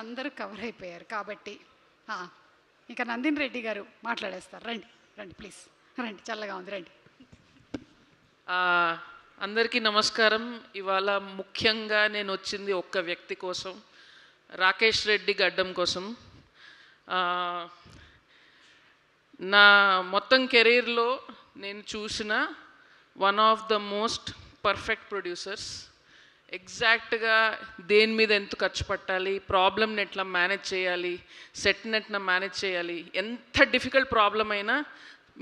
అందరూ కవర్ అయిపోయారు కాబట్టి ఇక నందిని రెడ్డి గారు మాట్లాడేస్తారు. రండి రండి ప్లీజ్ రండి, చల్లగా ఉంది రండి. అందరికీ నమస్కారం. ఇవాళ ముఖ్యంగా నేను వచ్చింది ఒక్క వ్యక్తి కోసం, రాకేష్ రెడ్డి గడ్డం కోసం. నా మొత్తం కెరీర్లో నేను చూసిన one of the most perfect producers. ఎగ్జాక్ట్గా దేని మీద ఎంత ఖర్చు పట్టాలి, ప్రాబ్లమ్ని ఎట్లా మేనేజ్ చేయాలి, సెట్ని ఎట్లా మేనేజ్ చేయాలి, ఎంత డిఫికల్ట్ ప్రాబ్లం అయినా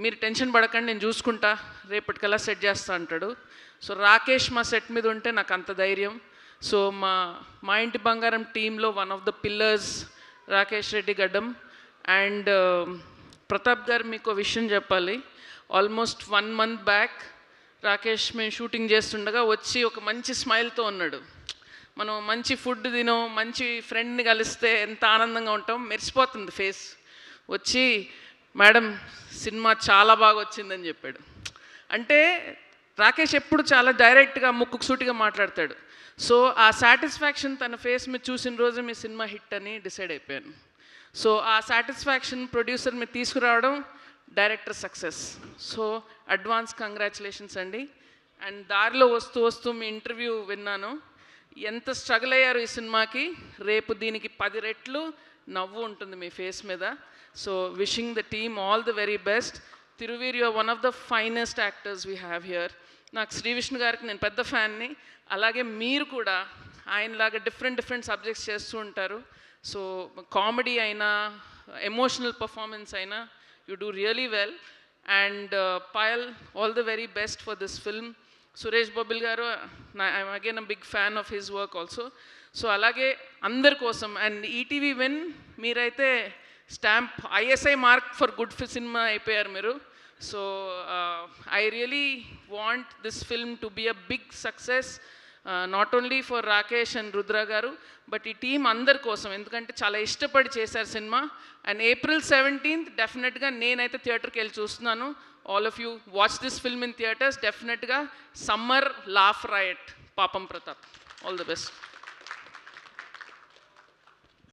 మీరు టెన్షన్ పడకండి నేను చూసుకుంటా, రేపటికల్లా సెట్ చేస్తా అంటాడు. సో రాకేష్ మా సెట్ మీద ఉంటే నాకు అంత ధైర్యం. సో మా ఇంటి బంగారం టీంలో one of the pillars Rakesh Reddy గడ్డం. అండ్ ప్రతాప్ గారు మీకు విషయం చెప్పాలి. ఆల్మోస్ట్ 1 month బ్యాక్ రాకేష్ మేము షూటింగ్ చేస్తుండగా వచ్చి ఒక మంచి స్మైల్తో ఉన్నాడు. మనం మంచి ఫుడ్ తినో, మంచి ఫ్రెండ్ని కలిస్తే ఎంత ఆనందంగా ఉంటాం, మెరిసిపోతుంది ఫేస్. వచ్చి మేడం సినిమా చాలా బాగా వచ్చిందని చెప్పాడు. అంటే రాకేష్ ఎప్పుడు చాలా డైరెక్ట్గా ముక్కుకు సూటిగా మాట్లాడతాడు. సో ఆ సాటిస్ఫాక్షన్ తన ఫేస్ మీద చూసిన రోజు మీ సినిమా హిట్ అని డిసైడ్ అయిపోయాను. సో ఆ సాటిస్ఫాక్షన్ ప్రొడ్యూసర్ మీరు తీసుకురావడం director success. So advance congratulations అండి. అండ్ దారిలో వస్తూ వస్తూ మీ ఇంటర్వ్యూ విన్నాను, ఎంత స్ట్రగుల్ అయ్యారు ఈ సినిమాకి. రేపు దీనికి 10 రెట్లు నవ్వు ఉంటుంది మీ ఫేస్ మీద. So wishing the team all the very best. Thiruveer you are one of the finest actors we have here. నాకు శ్రీ విష్ణు గారికి నేను పెద్ద ఫ్యాన్ని. అలాగే మీరు కూడా ఆయనలాగా డిఫరెంట్ సబ్జెక్ట్స్ చేస్తూ ఉంటారు. సో కామెడీ అయినా ఎమోషనల్ పర్ఫార్మెన్స్ అయినా you do really well. And Payal, all the very best for this film. Suresh Babil garu, I'm again a big fan of his work also. So alage andar kosam. And ETV win meeraithe stamp ISI mark for good cinema ayipayar meeru. So I really want this film to be a big success, not only for Rakesh and Rudra garu, but ఈ team అందరి కోసం, ఎందుకంటే చాలా ఇష్టపడి చేశారు cinema. And April 17th డెఫినెట్గా నేనైతే థియేటర్కి వెళ్ళి చూస్తున్నాను. All of you watch this film in theatres. డెఫినెట్గా సమ్మర్ లాఫ్ రైట్ పాపం ప్రతాప్. All the best.